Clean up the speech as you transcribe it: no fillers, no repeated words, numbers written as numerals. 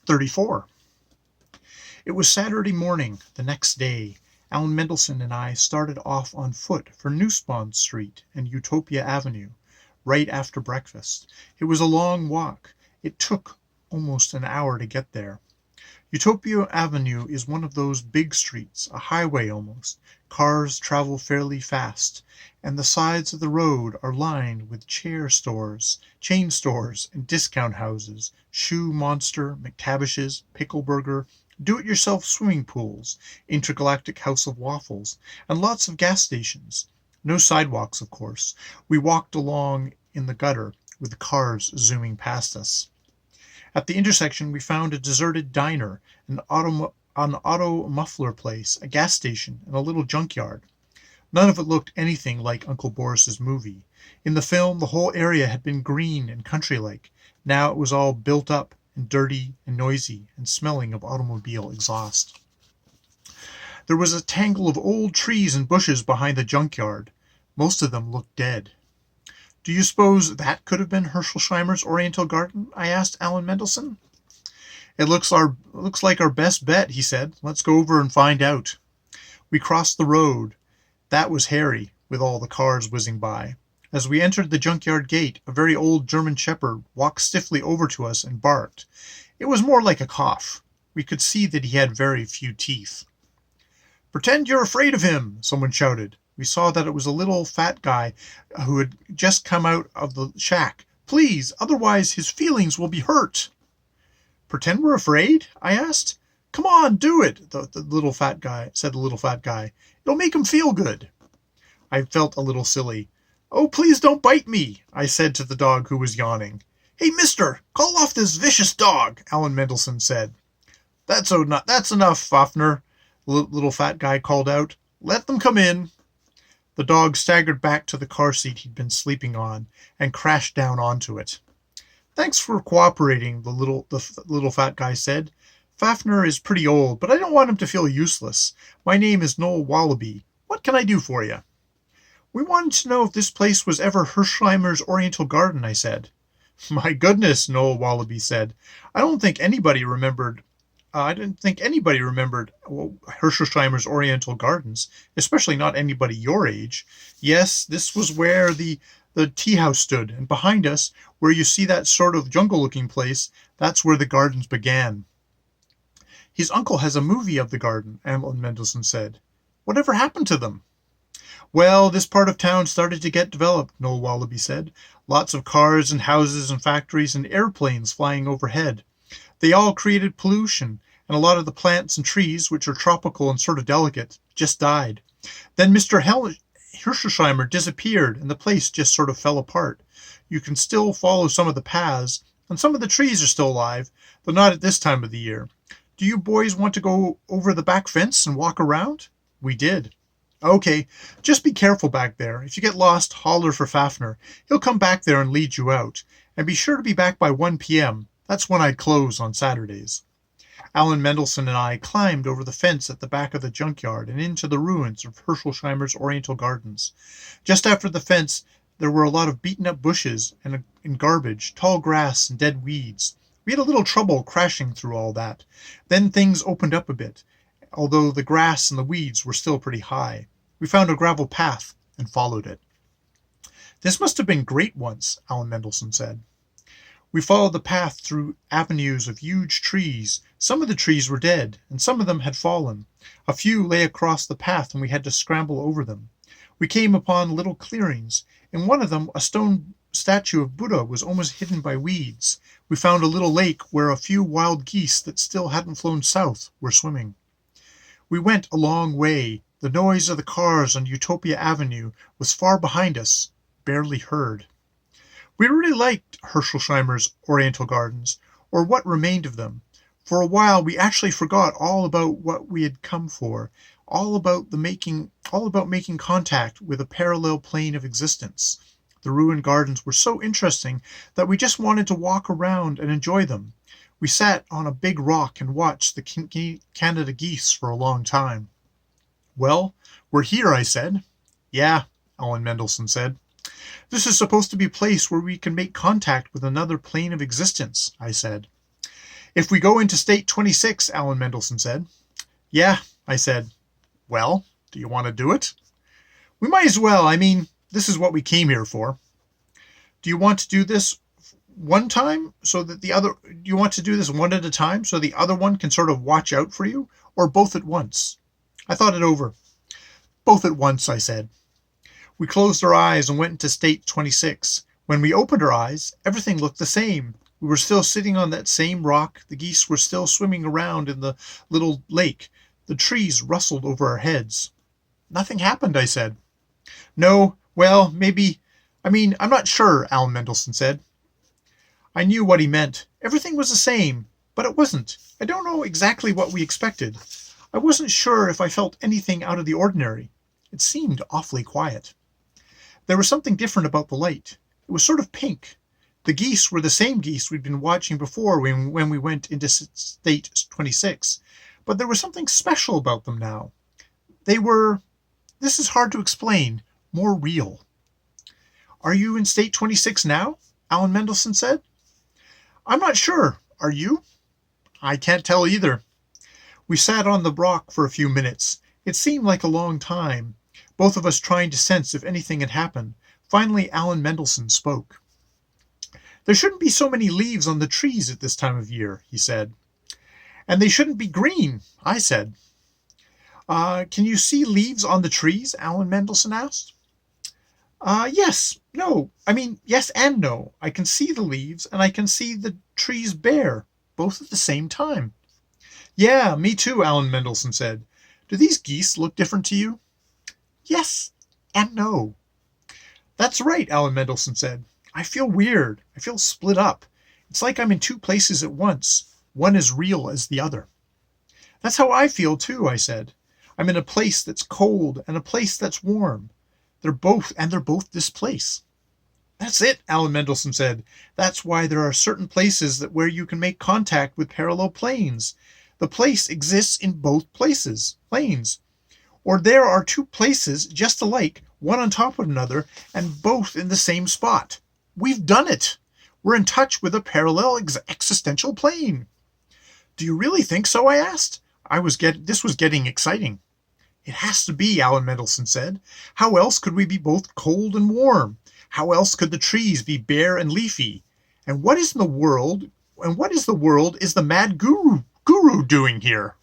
34. It was Saturday morning, the next day. Aln Mndlshn and I started off on foot for Nussbaum Street and Utopia Avenue, right after breakfast. It was a long walk. It took almost an hour to get there. Utopia Avenue is one of those big streets, a highway almost. Cars travel fairly fast, and the sides of the road are lined with chain stores, and discount houses, Shoe Monster, McTavish's, Pickleburger, do-it-yourself swimming pools, Intergalactic House of Waffles, and lots of gas stations. No sidewalks, of course. We walked along in the gutter, with the cars zooming past us. At the intersection, we found a deserted diner, an auto muffler place, a gas station, and a little junkyard. None of it looked anything like Uncle Boris's movie. In the film, the whole area had been green and country-like. Now it was all built up and dirty and noisy and smelling of automobile exhaust. There was a tangle of old trees and bushes behind the junkyard. Most of them looked dead. "Do you suppose that could have been Herschelsheimer's Oriental Garden?" I asked Aln Mndlshn. "It looks like our best bet," he said. "Let's go over and find out." We crossed the road. That was Harry, with all the cars whizzing by. As we entered the junkyard gate, a very old German shepherd walked stiffly over to us and barked. It was more like a cough. We could see that he had very few teeth. "Pretend you're afraid of him," someone shouted. We saw that it was a little fat guy who had just come out of the shack. "Please, otherwise his feelings will be hurt." "Pretend we're afraid?" I asked. "Come on, do it," the little fat guy said. "It'll make him feel good." I felt a little silly. "Oh, please don't bite me," I said to the dog who was yawning. "Hey, mister, call off this vicious dog," Aln Mndlshn said. That's enough, Fafner," the little fat guy called out. "Let them come in." The dog staggered back to the car seat he'd been sleeping on and crashed down onto it. "Thanks for cooperating," the little fat guy said. "Fafner is pretty old, but I don't want him to feel useless. My name is Noel Wallaby. What can I do for you?" "We wanted to know if this place was ever Herschelsheimer's Oriental Garden," I said. "My goodness," Noel Wallaby said. I didn't think anybody remembered Herschelsheimer's Oriental Gardens, especially not anybody your age. Yes, this was where the tea house stood, and behind us, where you see that sort of jungle-looking place, that's where the gardens began. "His uncle has a movie of the garden," Aln Mndlshn said. "Whatever happened to them?" "Well, this part of town started to get developed," Noel Wallaby said. "Lots of cars and houses and factories and airplanes flying overhead. They all created pollution, and a lot of the plants and trees, which are tropical and sort of delicate, just died. Then Mr. Herschelsheimer disappeared, and the place just sort of fell apart. You can still follow some of the paths, and some of the trees are still alive, though not at this time of the year. Do you boys want to go over the back fence and walk around?" We did. "Okay, just be careful back there. If you get lost, holler for Fafner. He'll come back there and lead you out. And be sure to be back by 1 p.m. That's when I close on Saturdays." Aln Mndlshn and I climbed over the fence at the back of the junkyard and into the ruins of Herschelsheimer's Oriental Gardens. Just after the fence, there were a lot of beaten-up bushes and garbage, tall grass and dead weeds. We had a little trouble crashing through all that. Then things opened up a bit, although the grass and the weeds were still pretty high. We found a gravel path and followed it. "This must have been great once," Aln Mndlshn said. We followed the path through avenues of huge trees. Some of the trees were dead, and some of them had fallen. A few lay across the path, and we had to scramble over them. We came upon little clearings. In one of them, a stone statue of Buddha was almost hidden by weeds. We found a little lake where a few wild geese that still hadn't flown south were swimming. We went a long way. The noise of the cars on Utopia Avenue was far behind us, barely heard. We really liked Herschelsheimer's Oriental Gardens, or what remained of them. For a while we actually forgot all about what we had come for, all about making contact with a parallel plane of existence. The ruined gardens were so interesting that we just wanted to walk around and enjoy them. We sat on a big rock and watched the Canada geese for a long time. "Well, we're here," I said. "Yeah," Aln Mndlshn said. "This is supposed to be a place where we can make contact with another plane of existence," I said. If we go into state 26, Aln Mndlshn said. Yeah, I said. Well, do you want to do it? We might as well. I mean, this is what we came here for. Do you want to do this one time so that do you want to do this one at a time so the other one can sort of watch out for you, or both at once? I thought it over. Both at once, I said. We closed our eyes and went into state 26. When we opened our eyes, everything looked the same. We were still sitting on that same rock. The geese were still swimming around in the little lake. The trees rustled over our heads. Nothing happened, I said. No, well, maybe. I'm not sure, Aln Mndlshn said. I knew what he meant. Everything was the same, but it wasn't. I don't know exactly what we expected. I wasn't sure if I felt anything out of the ordinary. It seemed awfully quiet. There was something different about the light. It was sort of pink. The geese were the same geese we'd been watching before when we went into state 26, but there was something special about them now. They were, this is hard to explain, more real. Are you in state 26 now? Aln Mndlshn said. I'm not sure. Are you? I can't tell either. We sat on the rock for a few minutes. It seemed like a long time, both of us trying to sense if anything had happened. Finally, Aln Mndlshn spoke. There shouldn't be so many leaves on the trees at this time of year, he said. And they shouldn't be green, I said. Can you see leaves on the trees? Aln Mndlshn asked. Yes and no. I can see the leaves and I can see the trees bare, both at the same time. Yeah, me too, Aln Mndlshn said. Do these geese look different to you? Yes and no. That's right, Aln Mndlshn said. I feel weird. I feel split up. It's like I'm in two places at once, one as real as the other. That's how I feel too, I said. I'm in a place that's cold and a place that's warm. They're both this place. That's it, Aln Mndlshn said. That's why there are certain places where you can make contact with parallel planes. The place exists in both planes. Or there are two places just alike, one on top of another, and both in the same spot. We've done it. We're in touch with a parallel existential plane. Do you really think so? I asked. This was getting exciting. It has to be, Aln Mndlshn said. How else could we be both cold and warm? How else could the trees be bare and leafy? And what is the world is the mad guru doing here?